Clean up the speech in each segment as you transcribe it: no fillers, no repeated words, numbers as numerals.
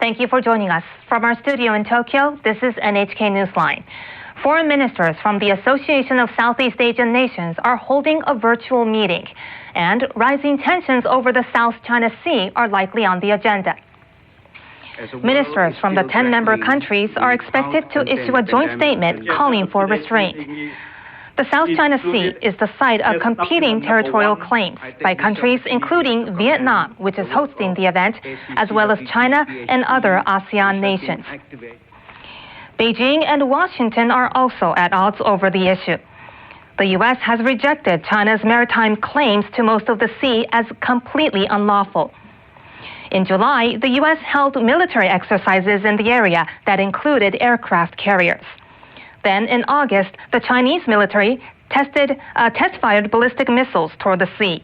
Thank you for joining us. From our studio in Tokyo, this is NHK Newsline. Foreign ministers from the Association of Southeast Asian Nations are holding a virtual meeting, and rising tensions over the South China Sea are likely on the agenda. Ministers from the 10-member countries are expected to issue a joint statement calling for restraint. The South China Sea is the site of competing territorial claims by countries including Vietnam, which is hosting the event, as well as China and other ASEAN nations. Beijing and Washington are also at odds over the issue. The U.S. has rejected China's maritime claims to most of the sea as completely unlawful. In July, the U.S. held military exercises in the area that included aircraft carriers. Then, in August, the Chinese military test-fired ballistic missiles toward the sea.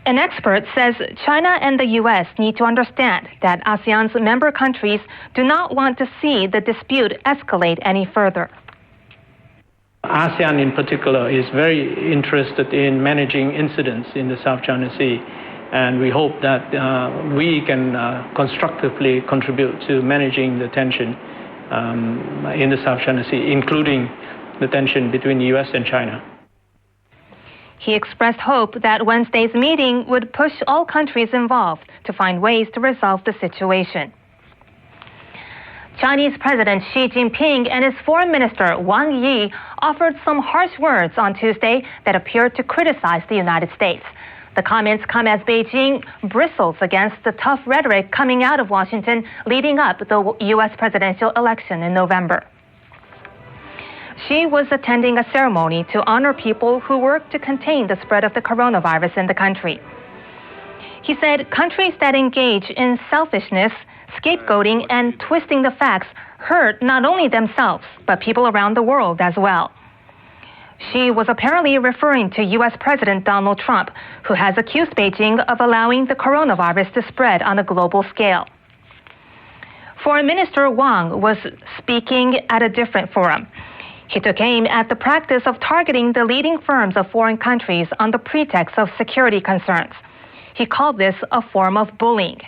An expert says China and the U.S. need to understand that ASEAN's member countries do not want to see the dispute escalate any further. ASEAN in particular is very interested in managing incidents in the South China Sea, and we hope that we can constructively contribute to managing the tension in the South China Sea, including the tension between the U.S. and China. He expressed hope that Wednesday's meeting would push all countries involved to find ways to resolve the situation. Chinese President Xi Jinping and his Foreign Minister Wang Yi offered some harsh words on Tuesday that appeared to criticize the United States. The comments come as Beijing bristles against the tough rhetoric coming out of Washington leading up to the U.S. presidential election in November. Xi was attending a ceremony to honor people who work to contain the spread of the coronavirus in the country. He said countries that engage in selfishness, scapegoating, and twisting the facts hurt not only themselves, but people around the world as well. Xi was apparently referring to U.S. President Donald Trump, who has accused Beijing of allowing the coronavirus to spread on a global scale. Foreign Minister Wang was speaking at a different forum. He took aim at the practice of targeting the leading firms of foreign countries on the pretext of security concerns. He called this a form of bullying.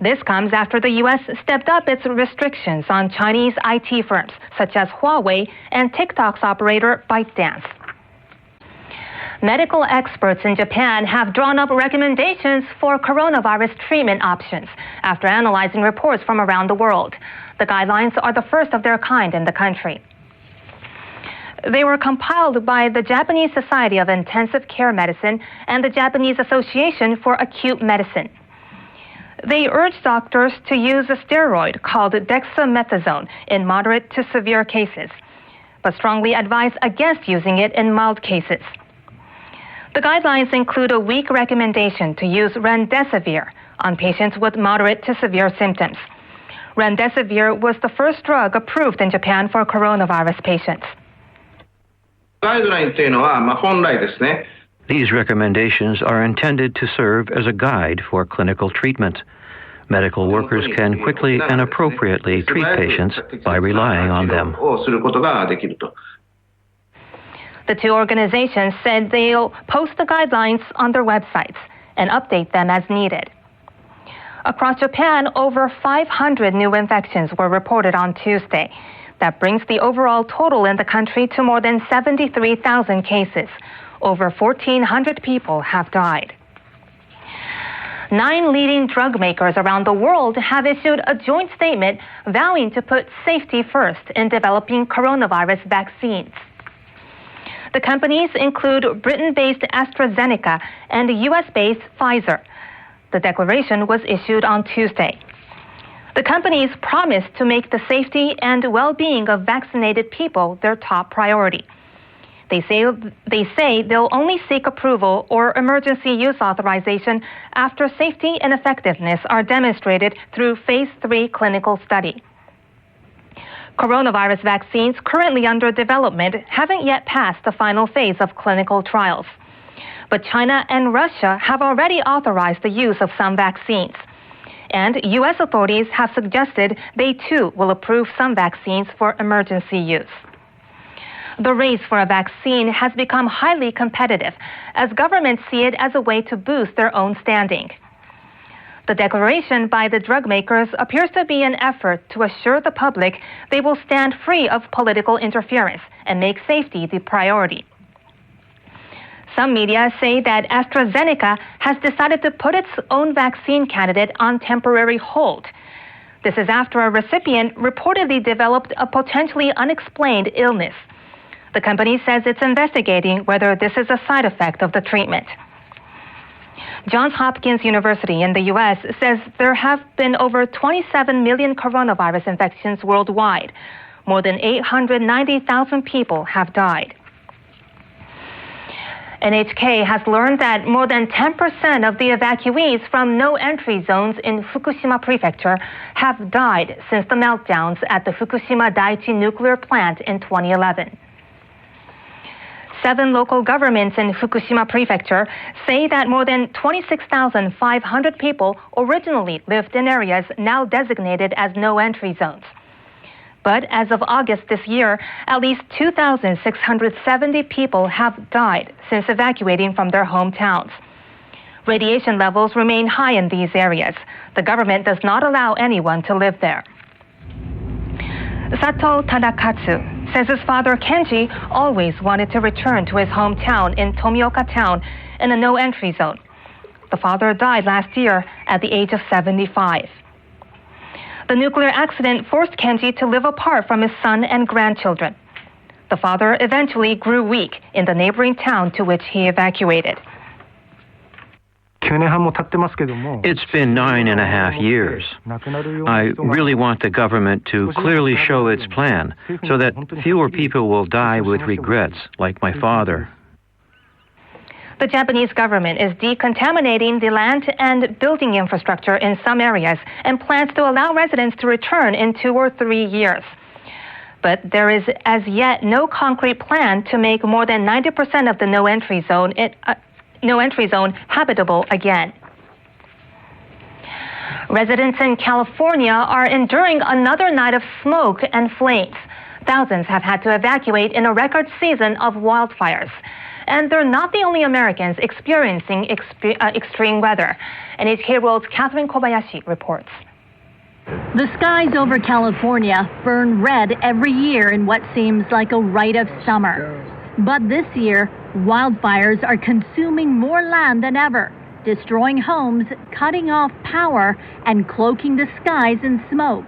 This comes after the U.S. stepped up its restrictions on Chinese IT firms, such as Huawei and TikTok's operator ByteDance. Medical experts in Japan have drawn up recommendations for coronavirus treatment options after analyzing reports from around the world. The guidelines are the first of their kind in the country. They were compiled by the Japanese Society of Intensive Care Medicine and the Japanese Association for Acute Medicine. They urge doctors to use a steroid called dexamethasone in moderate to severe cases, but strongly advise against using it in mild cases. The guidelines include a weak recommendation to use remdesivir on patients with moderate to severe symptoms. Remdesivir was the first drug approved in Japan for coronavirus patients. These recommendations are intended to serve as a guide for clinical treatment. Medical workers can quickly and appropriately treat patients by relying on them. The two organizations said they'll post the guidelines on their websites and update them as needed. Across Japan, over 500 new infections were reported on Tuesday. That brings the overall total in the country to more than 73,000 cases. Over 1,400 people have died. 9 leading drug makers around the world have issued a joint statement vowing to put safety first in developing coronavirus vaccines. The companies include Britain-based AstraZeneca and US-based Pfizer. The declaration was issued on Tuesday. The companies promised to make the safety and well-being of vaccinated people their top priority. They say they'll only seek approval or emergency use authorization after safety and effectiveness are demonstrated through phase 3 clinical study. Coronavirus vaccines currently under development haven't yet passed the final phase of clinical trials. But China and Russia have already authorized the use of some vaccines. And U.S. authorities have suggested they too will approve some vaccines for emergency use. The race for a vaccine has become highly competitive as governments see it as a way to boost their own standing. The declaration by the drug makers appears to be an effort to assure the public they will stand free of political interference and make safety the priority. Some media say that AstraZeneca has decided to put its own vaccine candidate on temporary hold. This is after a recipient reportedly developed a potentially unexplained illness. The company says it's investigating whether this is a side effect of the treatment. Johns Hopkins University in the U.S. says there have been over 27 million coronavirus infections worldwide. More than 890,000 people have died. NHK has learned that more than 10% of the evacuees from no-entry zones in Fukushima Prefecture have died since the meltdowns at the Fukushima Daiichi nuclear plant in 2011. 7 local governments in Fukushima Prefecture say that more than 26,500 people originally lived in areas now designated as no-entry zones. But as of August this year, at least 2,670 people have died since evacuating from their hometowns. Radiation levels remain high in these areas. The government does not allow anyone to live there. Sato Tadakatsu says his father Kenji always wanted to return to his hometown in Tomioka Town in a no-entry zone. The father died last year at the age of 75. The nuclear accident forced Kenji to live apart from his son and grandchildren. The father eventually grew weak in the neighboring town to which he evacuated. It's been 9.5 years. I really want the government to clearly show its plan so that fewer people will die with regrets, like my father. The Japanese government is decontaminating the land and building infrastructure in some areas and plans to allow residents to return in 2 or 3 years. But there is as yet no concrete plan to make more than 90% of the no-entry zone habitable again. Residents in California are enduring another night of smoke and flames. Thousands have had to evacuate in a record season of wildfires. And they're not the only Americans experiencing extreme weather. NHK World's Catherine Kobayashi reports. The skies over California burn red every year in what seems like a rite of summer. But this year, wildfires are consuming more land than ever, destroying homes, cutting off power, and cloaking the skies in smoke.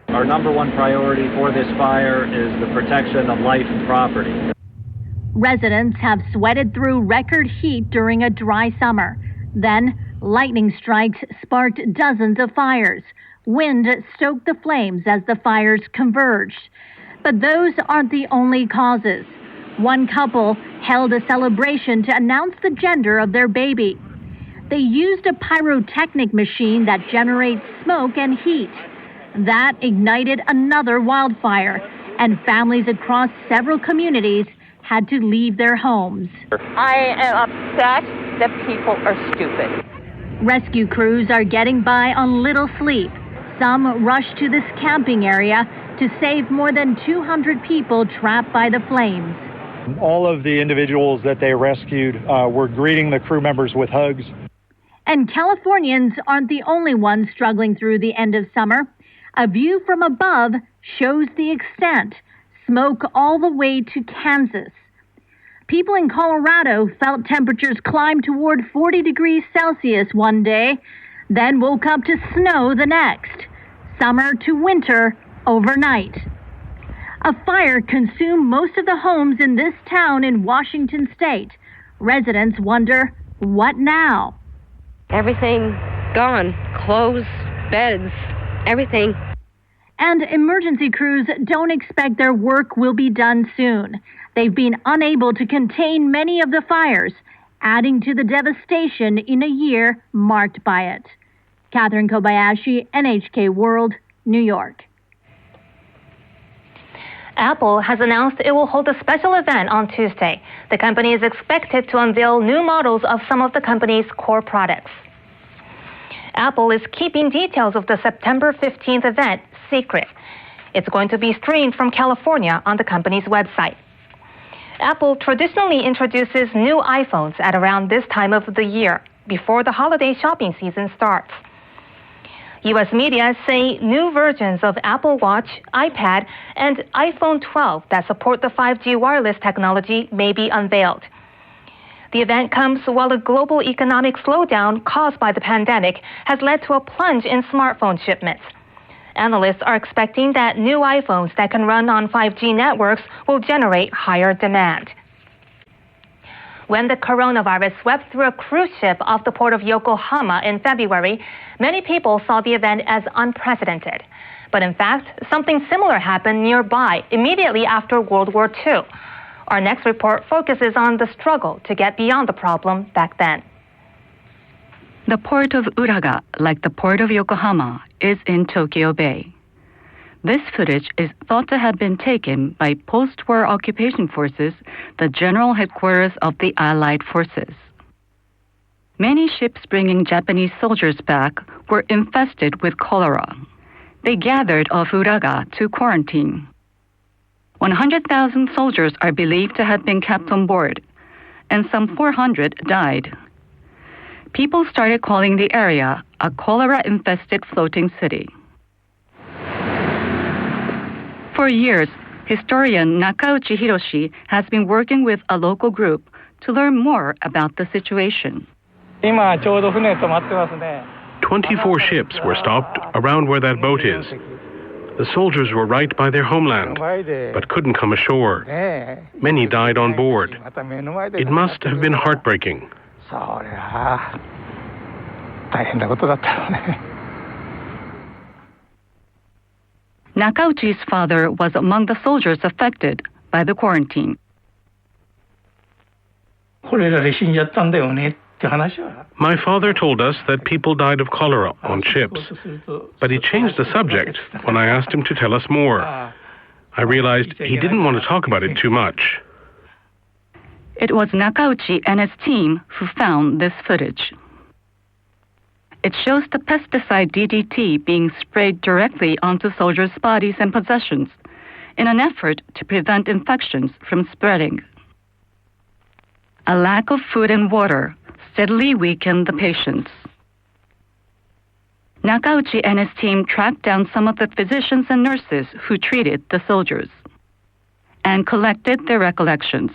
Our number one priority for this fire is the protection of life and property. Residents have sweated through record heat during a dry summer. Then, lightning strikes sparked dozens of fires. Wind stoked the flames as the fires converged. But those aren't the only causes. One couple held a celebration to announce the gender of their baby. They used a pyrotechnic machine that generates smoke and heat. That ignited another wildfire, and families across several communities had to leave their homes. I am upset that people are stupid. Rescue crews are getting by on little sleep. Some rushed to this camping area to save more than 200 people trapped by the flames. All of the individuals that they rescued were greeting the crew members with hugs. And Californians aren't the only ones struggling through the end of summer. A view from above shows the extent. Smoke all the way to Kansas. People in Colorado felt temperatures climb toward 40 degrees Celsius one day, then woke up to snow the next. Summer to winter overnight. A fire consumed most of the homes in this town in Washington state. Residents wonder, what now? Everything gone. Clothes, beds, everything. And emergency crews don't expect their work will be done soon. They've been unable to contain many of the fires, adding to the devastation in a year marked by it. Catherine Kobayashi, NHK World, New York. Apple has announced it will hold a special event on Tuesday. The company is expected to unveil new models of some of the company's core products. Apple is keeping details of the September 15th event secret. It's going to be streamed from California on the company's website. Apple traditionally introduces new iPhones at around this time of the year, before the holiday shopping season starts. U.S. media say new versions of Apple Watch, iPad, and iPhone 12 that support the 5G wireless technology may be unveiled. The event comes while a global economic slowdown caused by the pandemic has led to a plunge in smartphone shipments. Analysts are expecting that new iPhones that can run on 5G networks will generate higher demand. When the coronavirus swept through a cruise ship off the port of Yokohama in February, many people saw the event as unprecedented. But in fact, something similar happened nearby immediately after World War II. Our next report focuses on the struggle to get beyond the problem back then. The port of Uraga, like the port of Yokohama, is in Tokyo Bay. This footage is thought to have been taken by post-war occupation forces, the general headquarters of the Allied forces. Many ships bringing Japanese soldiers back were infested with cholera. They gathered off Uraga to quarantine. 100,000 soldiers are believed to have been kept on board, and some 400 died. People started calling the area a cholera-infested floating city. For years, historian Nakauchi Hiroshi has been working with a local group to learn more about the situation. 24 ships were stopped around where that boat is. The soldiers were right by their homeland, but couldn't come ashore. Many died on board. It must have been heartbreaking. Nakauchi's father was among the soldiers affected by the quarantine. My father told us that people died of cholera on ships, but he changed the subject when I asked him to tell us more. I realized he didn't want to talk about it too much. It was Nakauchi and his team who found this footage. It shows the pesticide DDT being sprayed directly onto soldiers' bodies and possessions in an effort to prevent infections from spreading. A lack of food and water steadily weakened the patients. Nakauchi and his team tracked down some of the physicians and nurses who treated the soldiers and collected their recollections.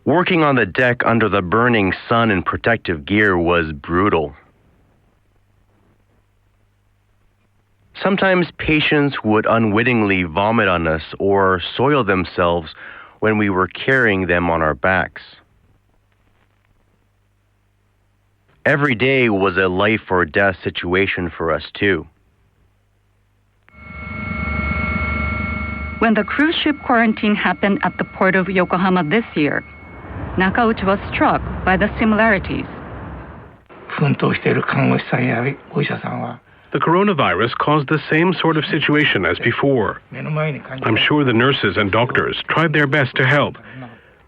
Working on the deck under the burning sun in protective gear was brutal. Sometimes patients would unwittingly vomit on us or soil themselves when we were carrying them on our backs. Every day was a life or death situation for us too. When the cruise ship quarantine happened at the port of Yokohama this year, Nakauchi was struck by the similarities. The coronavirus caused the same sort of situation as before. I'm sure the nurses and doctors tried their best to help.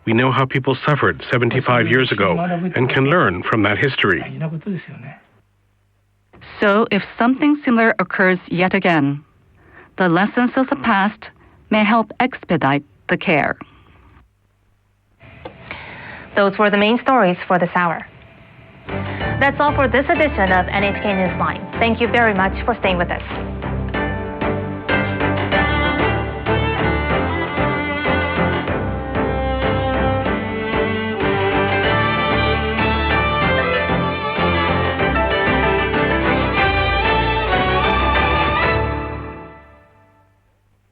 We know how people suffered 75 years ago and can learn from that history. So if something similar occurs yet again, the lessons of the past may help expedite the care. Those were the main stories for this hour. That's all for this edition of NHK Newsline. Thank you very much for staying with us.